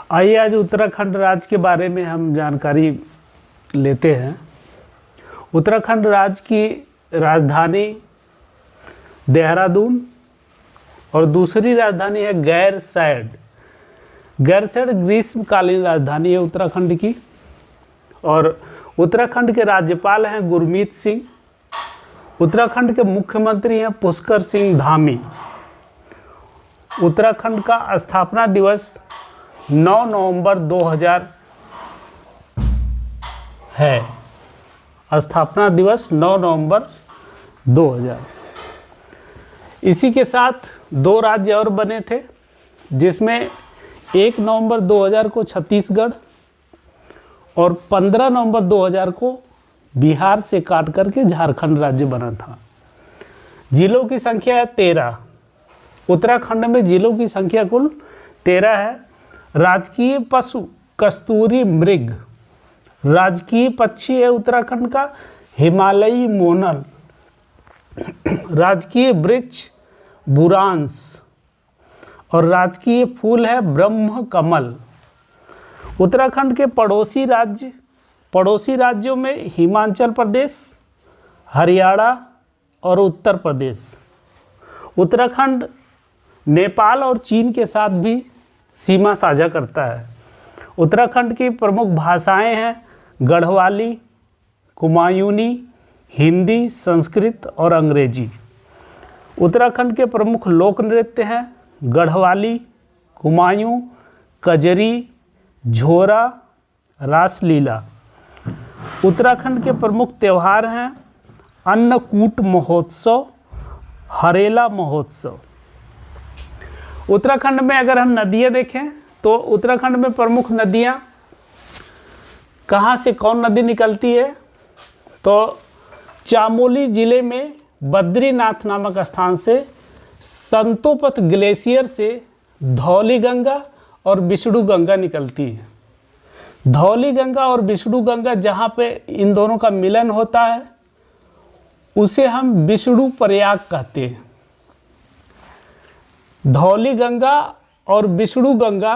आइए आज उत्तराखंड राज्य के बारे में हम जानकारी लेते हैं। उत्तराखंड राज्य की राजधानी देहरादून और दूसरी राजधानी है गैरसैंण। गैरसैंण ग्रीष्मकालीन राजधानी है उत्तराखंड की और उत्तराखंड के राज्यपाल हैं गुरमीत सिंह। उत्तराखंड के मुख्यमंत्री हैं पुष्कर सिंह धामी। उत्तराखंड का स्थापना दिवस 9 नवंबर 2000 है। स्थापना दिवस 9 नवंबर 2000। इसी के साथ 2 राज्य और बने थे, जिसमें 1 नवंबर 2000 को छत्तीसगढ़ और 15 नवंबर 2000 को बिहार से काट करके झारखंड राज्य बना था। जिलों की संख्या है 13। उत्तराखंड में जिलों की संख्या कुल 13 है। राजकीय पशु कस्तूरी मृग। राजकीय पक्षी है उत्तराखंड का हिमालयी मोनल। राजकीय वृक्ष बुरांस और राजकीय फूल है ब्रह्म कमल। उत्तराखंड के पड़ोसी राज्यों में हिमाचल प्रदेश, हरियाणा और उत्तर प्रदेश। उत्तराखंड नेपाल और चीन के साथ भी सीमा साझा करता है। उत्तराखंड की प्रमुख भाषाएं हैं गढ़वाली, कुमायूनी, हिंदी, संस्कृत और अंग्रेजी। उत्तराखंड के प्रमुख लोक नृत्य हैं गढ़वाली, कुमायूं, कजरी, झोरा, रासलीला। उत्तराखंड के प्रमुख त्यौहार हैं अन्नकूट महोत्सव, हरेला महोत्सव। उत्तराखंड में अगर हम नदियाँ देखें तो उत्तराखंड में प्रमुख नदियाँ कहाँ से कौन नदी निकलती है, तो चामोली जिले में बद्रीनाथ नामक स्थान से संतोपथ ग्लेशियर से धौली गंगा और विष्णु गंगा निकलती है। धौली गंगा और विष्णु गंगा जहाँ पे इन दोनों का मिलन होता है उसे हम विष्णु प्रयाग कहते हैं। धौली गंगा और विष्णु गंगा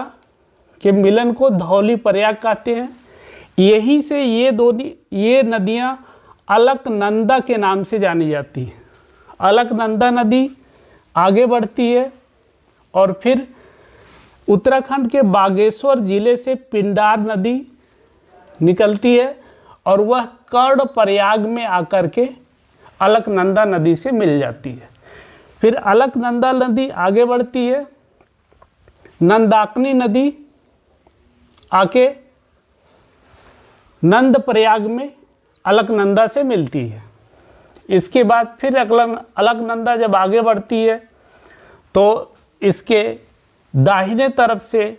के मिलन को धौली प्रयाग कहते हैं। यहीं से ये नदियाँ अलकनंदा के नाम से जानी जाती हैं। अलकनंदा नदी आगे बढ़ती है और फिर उत्तराखंड के बागेश्वर जिले से पिंडार नदी निकलती है और वह कर्णप्रयाग में आकर के अलकनंदा नदी से मिल जाती है। फिर अलकनंदा नदी आगे बढ़ती है, नंदाकिनी नदी आके नंदप्रयाग में अलकनंदा से मिलती है। इसके बाद फिर अलकनंदा जब आगे बढ़ती है तो इसके दाहिने तरफ से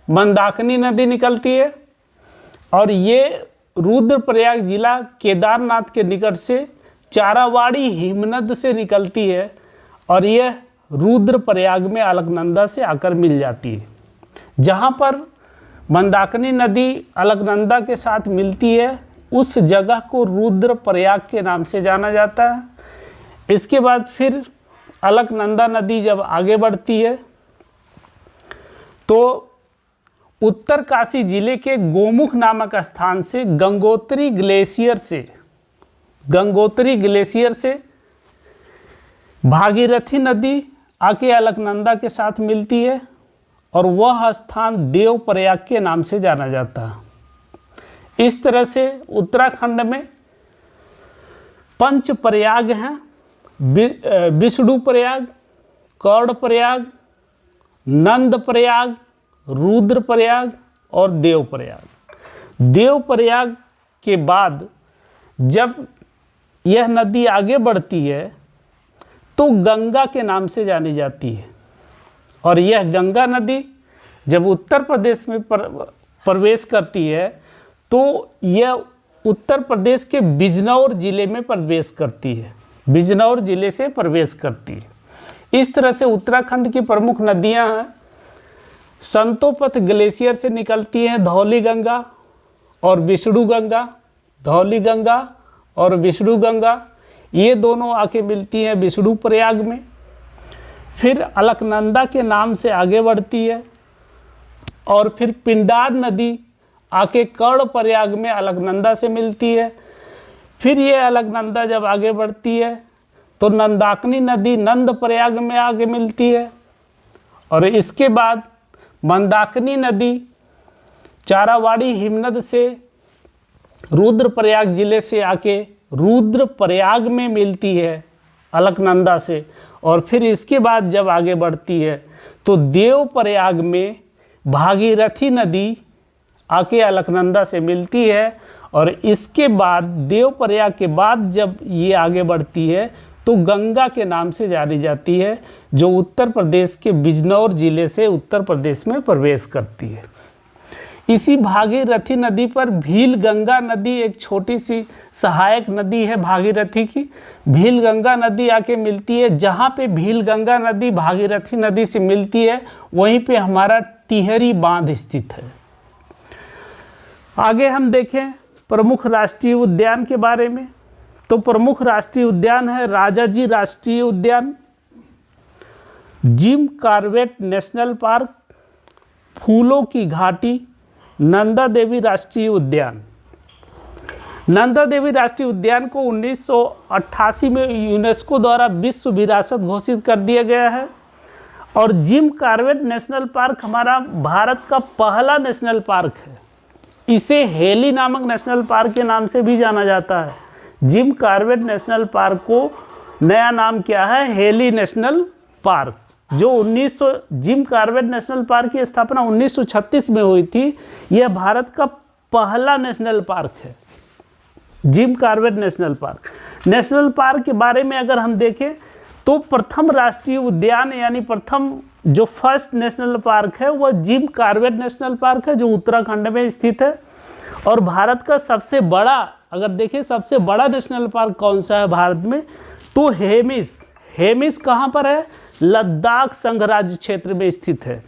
मंदाकिनी नदी निकलती है और ये रुद्रप्रयाग जिला केदारनाथ के निकट से चारावाड़ी हिमनद से निकलती है और यह रुद्रप्रयाग में अलकनंदा से आकर मिल जाती है। जहाँ पर मंदाकिनी नदी अलकनंदा के साथ मिलती है उस जगह को रुद्रप्रयाग के नाम से जाना जाता है। इसके बाद फिर अलकनंदा नदी जब आगे बढ़ती है तो उत्तरकाशी जिले के गोमुख नामक स्थान से गंगोत्री ग्लेशियर से भागीरथी नदी आके अलकनंदा के साथ मिलती है और वह स्थान देवप्रयाग के नाम से जाना जाता है। इस तरह से उत्तराखंड में 5 प्रयाग हैं, विष्णु प्रयाग, कर्णप्रयाग, नंदप्रयाग, रुद्रप्रयाग और देवप्रयाग। देवप्रयाग के बाद जब यह नदी आगे बढ़ती है तो गंगा के नाम से जानी जाती है और यह गंगा नदी जब उत्तर प्रदेश में प्रवेश करती है तो यह उत्तर प्रदेश के बिजनौर जिले में प्रवेश करती है। बिजनौर जिले से प्रवेश करती है। इस तरह से उत्तराखंड की प्रमुख नदियां हैं। संतोपथ ग्लेशियर से निकलती हैं धौली गंगा और विष्णु गंगा, धौली गंगा और विष्णु गंगा, ये दोनों आके मिलती हैं विष्णु प्रयाग में। फिर अलकनंदा के नाम से आगे बढ़ती है और फिर पिंडार नदी आके कर्ण प्रयाग में अलकनंदा से मिलती है। फिर ये अलकनंदा जब आगे बढ़ती है तो नंदाकिनी नदी नंद प्रयाग में आगे मिलती है और इसके बाद मंदाकिनी नदी चारावाड़ी हिमनद से रुद्रप्रयाग जिले से आके रुद्रप्रयाग में मिलती है अलकनंदा से। और फिर इसके बाद जब आगे बढ़ती है तो देवप्रयाग में भागीरथी नदी आके अलकनंदा से मिलती है और इसके बाद देवप्रयाग के बाद जब ये आगे बढ़ती है तो गंगा के नाम से जानी जाती है, जो उत्तर प्रदेश के बिजनौर जिले से उत्तर प्रदेश में प्रवेश करती है। इसी भागीरथी नदी पर भील गंगा नदी एक छोटी सी सहायक नदी है भागीरथी की। भील गंगा नदी आके मिलती है। जहाँ पे भील गंगा नदी भागीरथी नदी से मिलती है वहीं पे हमारा टिहरी बांध स्थित है। आगे हम देखें प्रमुख राष्ट्रीय उद्यान के बारे में, तो प्रमुख राष्ट्रीय उद्यान है राजाजी राष्ट्रीय उद्यान, जिम कॉर्बेट नेशनल पार्क, फूलों की घाटी, नंदा देवी राष्ट्रीय उद्यान। नंदा देवी राष्ट्रीय उद्यान को 1988 में यूनेस्को द्वारा विश्व विरासत घोषित कर दिया गया है। और जिम कॉर्बेट नेशनल पार्क हमारा भारत का पहला नेशनल पार्क है। इसे हेली नामक नेशनल पार्क के नाम से भी जाना जाता है। जिम कॉर्बेट नेशनल पार्क को नया नाम क्या है? हेली नेशनल पार्क, जो जिम कॉर्बेट नेशनल पार्क की स्थापना 1936 में हुई थी। यह भारत का पहला नेशनल पार्क है, Jim Corbett national park. National park के बारे में अगर हम देखें तो प्रथम राष्ट्रीय उद्यान यानी प्रथम जो फर्स्ट नेशनल पार्क है वह जिम कॉर्बेट नेशनल पार्क है, जो उत्तराखंड में स्थित है। और भारत का सबसे बड़ा, अगर देखें सबसे बड़ा नेशनल पार्क कौन सा है भारत में, तो हेमिस कहाँ पर है? लद्दाख संघ राज्य क्षेत्र में स्थित है।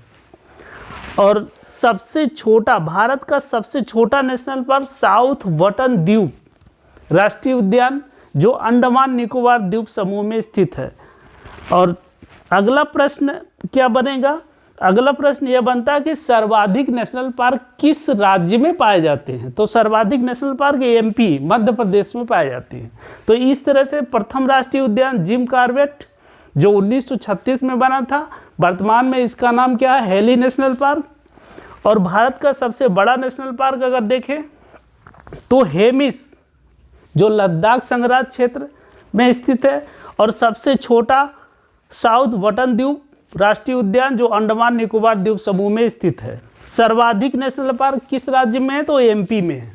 और सबसे छोटा, भारत का सबसे छोटा नेशनल पार्क साउथ वटन द्वीप राष्ट्रीय उद्यान, जो अंडमान निकोबार द्वीप समूह में स्थित है। और अगला प्रश्न क्या बनेगा? अगला प्रश्न यह बनता है कि सर्वाधिक नेशनल पार्क किस राज्य में पाए जाते हैं? तो सर्वाधिक national park MP Madhya Pradesh में पाए जाते हैं। तो इस तरह से प्रथम राष्ट्रीय उद्यान जिम कॉर्बेट जो 1936 में बना था, वर्तमान में इसका नाम क्या है? Heli national park. और भारत का सबसे बड़ा नेशनल पार्क अगर देखें तो हेमिस, जो लद्दाख संघराज्य क्षेत्र में स्थित है। और सबसे छोटा साउथ वटन द्वीप राष्ट्रीय उद्यान, जो अंडमान निकोबार द्वीप समूह में स्थित है। सर्वाधिक नेशनल पार्क किस राज्य में है? तो एमपी में है।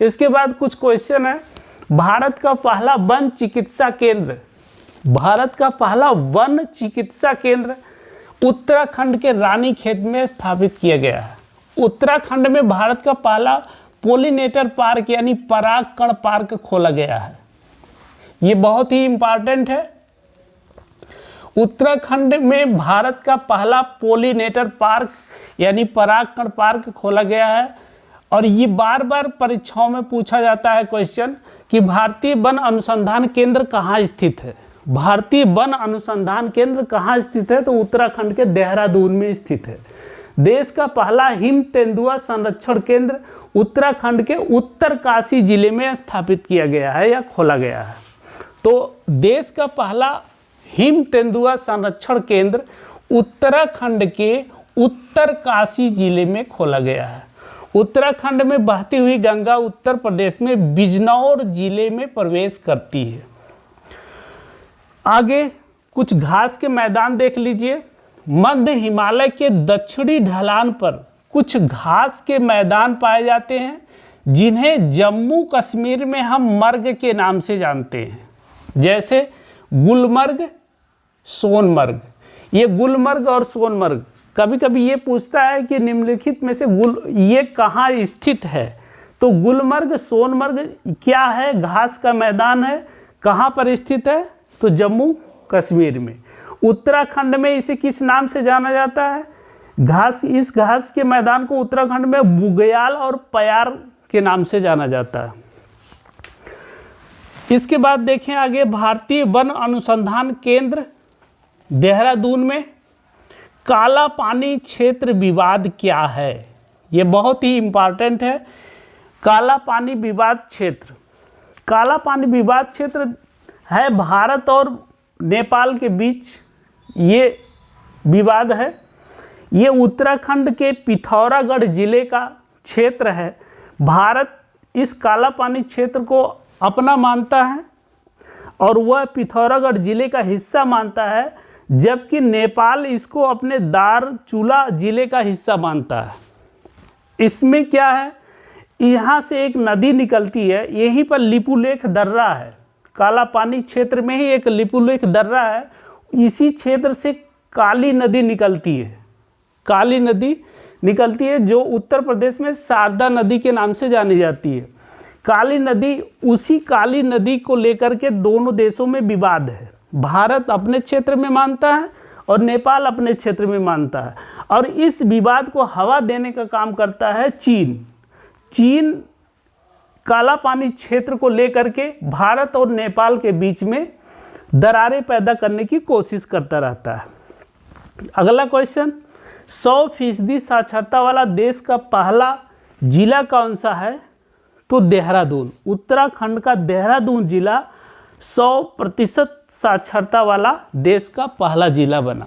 इसके बाद कुछ क्वेश्चन है। भारत का पहला वन चिकित्सा केंद्र, भारत का पहला वन चिकित्सा केंद्र उत्तराखंड के रानीखेत में स्थापित किया गया है। उत्तराखंड में भारत का पहला पोलिनेटर पार्क यानी परागकण पार्क खोला गया है। ये बहुत ही इंपॉर्टेंट है। उत्तराखंड में भारत का पहला पोलिनेटर पार्क यानी परागकण पार्क खोला गया है। और ये बार बार परीक्षाओं में पूछा जाता है क्वेश्चन कि भारतीय वन अनुसंधान केंद्र कहाँ स्थित है? भारतीय वन अनुसंधान केंद्र कहाँ स्थित है? तो उत्तराखंड के देहरादून में स्थित है। देश का पहला हिम तेंदुआ संरक्षण केंद्र उत्तराखंड के उत्तरकाशी जिले में स्थापित किया गया है या खोला गया है। तो देश का पहला हिम तेंदुआ संरक्षण केंद्र उत्तराखंड के उत्तरकाशी जिले में खोला गया है। उत्तराखंड में बहती हुई गंगा उत्तर प्रदेश में बिजनौर जिले में प्रवेश करती है। आगे कुछ घास के मैदान देख लीजिए। मध्य हिमालय के दक्षिणी ढलान पर कुछ घास के मैदान पाए जाते हैं, जिन्हें जम्मू कश्मीर में हम मर्ग के नाम से जानते हैं, जैसे गुलमर्ग, सोनमर्ग। ये गुलमर्ग और सोनमर्ग, कभी कभी ये पूछता है कि निम्नलिखित में से ये कहाँ स्थित है? तो गुलमर्ग, सोनमर्ग क्या है? घास का मैदान है। कहाँ पर स्थित है? तो जम्मू कश्मीर में। उत्तराखंड में इसे किस नाम से जाना जाता है? इस घास के मैदान को उत्तराखंड में बुग्याल और प्यार के नाम से जाना जाता है। इसके बाद देखें आगे, भारतीय वन अनुसंधान केंद्र देहरादून में काला पानी क्षेत्र विवाद क्या है? ये बहुत ही इम्पॉर्टेंट है। काला पानी विवाद क्षेत्र, काला पानी विवाद क्षेत्र है भारत और नेपाल के बीच ये विवाद है। ये उत्तराखंड के पिथौरागढ़ जिले का क्षेत्र है। भारत इस काला पानी क्षेत्र को अपना मानता है और वह पिथौरागढ़ जिले का हिस्सा मानता है, जबकि नेपाल इसको अपने दारचूला जिले का हिस्सा मानता है। इसमें क्या है, यहाँ से एक नदी निकलती है, यहीं पर लिपुलेख दर्रा है। काला पानी क्षेत्र में ही एक लिपुलेख दर्रा है, इसी क्षेत्र से काली नदी निकलती है। काली नदी निकलती है जो उत्तर प्रदेश में शारदा नदी के नाम से जानी जाती है। काली नदी, उसी काली नदी को लेकर के दोनों देशों में विवाद है। भारत अपने क्षेत्र में मानता है और नेपाल अपने क्षेत्र में मानता है, और इस विवाद को हवा देने का काम करता है चीन। चीन काला पानी क्षेत्र को लेकर के भारत और नेपाल के बीच में दरारें पैदा करने की कोशिश करता रहता है। अगला क्वेश्चन, 100% साक्षरता वाला देश का पहला जिला कौन सा है? तो देहरादून। उत्तराखंड का देहरादून जिला 100% साक्षरता वाला देश का पहला जिला बना।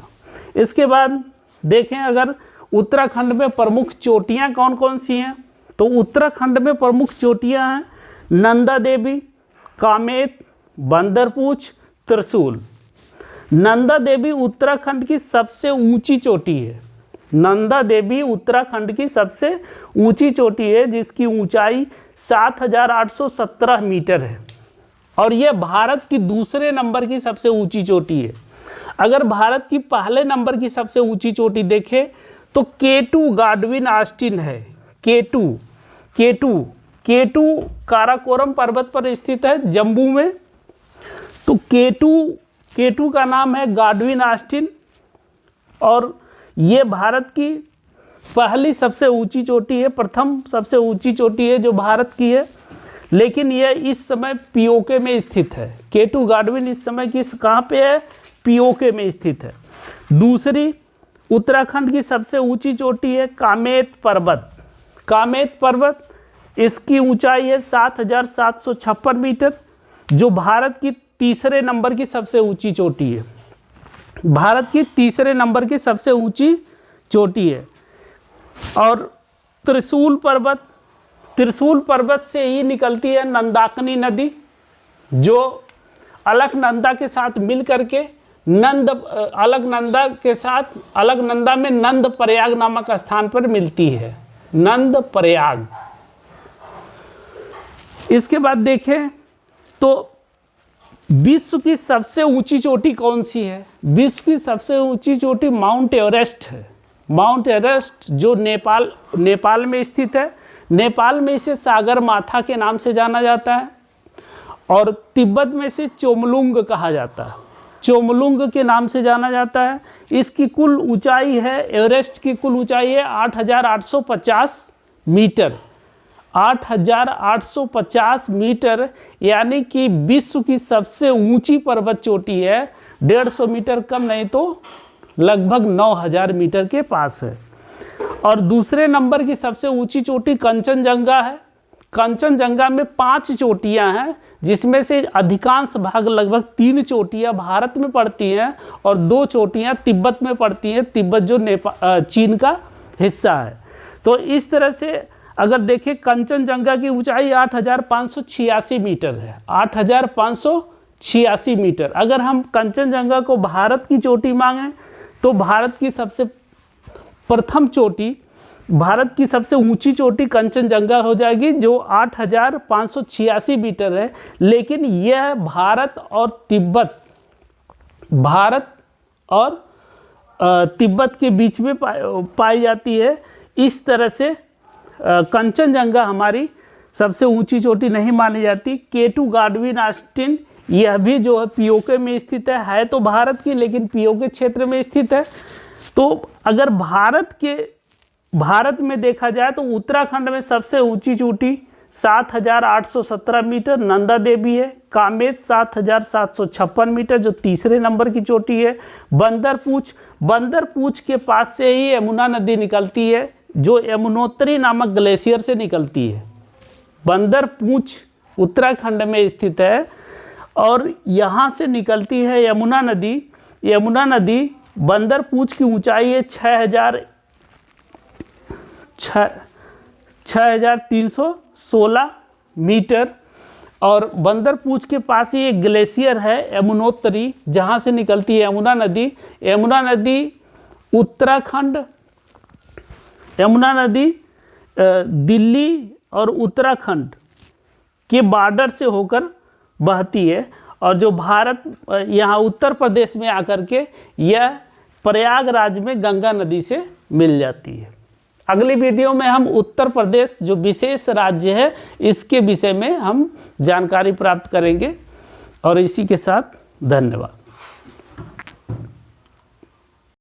इसके बाद देखें अगर उत्तराखंड में प्रमुख चोटियां कौन कौन सी हैं, तो उत्तराखंड में प्रमुख चोटियां हैं नंदा देवी, कामेत, बंदरपूछ, त्रिशूल। नंदा देवी उत्तराखंड की सबसे ऊंची चोटी है। नंदा देवी उत्तराखंड की सबसे ऊंची चोटी है, जिसकी ऊंचाई 7,817 मीटर है, और यह भारत की दूसरे नंबर की सबसे ऊंची चोटी है। अगर भारत की पहले नंबर की सबसे ऊंची चोटी देखें तो K2 गाडविन ऑस्टिन है। K2 काराकोरम पर्वत पर स्थित है जम्मू में। तो K2 का नाम है गाडविन ऑस्टिन, और ये भारत की पहली सबसे ऊंची चोटी है, प्रथम सबसे ऊंची चोटी है जो भारत की है। लेकिन यह इस समय पीओके में स्थित है। K2 गाडविन इस समय कहाँ पे है? पीओके में स्थित है। दूसरी उत्तराखंड की सबसे ऊंची चोटी है कामेत पर्वत। कामेत पर्वत, इसकी ऊंचाई है 7,756 मीटर, जो भारत की तीसरे नंबर की सबसे ऊंची चोटी है। भारत की तीसरे नंबर की सबसे ऊंची चोटी है। और त्रिशूल पर्वत से ही निकलती है नंदाकिनी नदी, जो अलकनंदा के साथ मिल करके अलकनंदा में नंद प्रयाग नामक स्थान पर मिलती है। नंद प्रयाग। इसके बाद देखें तो विश्व की सबसे ऊंची चोटी कौन सी है? विश्व की सबसे ऊंची चोटी माउंट एवरेस्ट है। माउंट एवरेस्ट जो नेपाल में स्थित है। नेपाल में इसे सागर माथा के नाम से जाना जाता है, और तिब्बत में इसे चोमलुंग कहा जाता है। चोमलुंग के नाम से जाना जाता है। इसकी कुल ऊंचाई है, एवरेस्ट की कुल ऊंचाई है 8,850 मीटर। 8,850 मीटर, यानी कि विश्व की सबसे ऊंची पर्वत चोटी है। 150 मीटर कम नहीं तो लगभग 9,000 मीटर के पास है। और दूसरे नंबर की सबसे ऊंची चोटी कंचनजंगा है। कंचनजंगा में 5 चोटियां हैं, जिसमें से अधिकांश भाग लगभग 3 चोटियां भारत में पड़ती हैं और 2 चोटियां तिब्बत में पड़ती हैं। तिब्बत जो चीन का हिस्सा है। तो इस तरह से अगर देखें कंचनजंगा की ऊंचाई 8,586 मीटर है। 8,586 मीटर। अगर हम कंचनजंगा को भारत की चोटी मांगें तो भारत की सबसे प्रथम चोटी, भारत की सबसे ऊंची चोटी कंचनजंगा हो जाएगी, जो 8,586 मीटर है। लेकिन यह भारत और तिब्बत के बीच में पाई जाती है। इस तरह से कंचनजंगा हमारी सबसे ऊंची चोटी नहीं मानी जाती। K2 गाडविन ऑस्टिन, यह भी जो है पीओके में स्थित है तो भारत की, लेकिन पीओके क्षेत्र में स्थित है। तो अगर भारत में देखा जाए तो उत्तराखंड में सबसे ऊंची चोटी 7,817 मीटर, नंदा देवी है। कामेत 7,756 मीटर जो तीसरे नंबर की चोटी है। बंदरपूछ के पास से ही यमुना नदी निकलती है जो यमुनोत्री नामक ग्लेशियर से निकलती है। बंदरपूछ उत्तराखंड में स्थित है और यहाँ से निकलती है यमुना नदी। यमुना नदी बंदरपूछ की ऊंचाई है 6,316 मीटर और बंदरपूछ के पास ही एक ग्लेशियर है यमुनोत्री, जहाँ से निकलती है यमुना नदी। यमुना नदी दिल्ली और उत्तराखंड के बॉर्डर से होकर बहती है और जो भारत यहाँ उत्तर प्रदेश में आकर के यह प्रयागराज में गंगा नदी से मिल जाती है। अगली वीडियो में हम उत्तर प्रदेश जो विशेष राज्य है इसके विषय में हम जानकारी प्राप्त करेंगे और इसी के साथ धन्यवाद।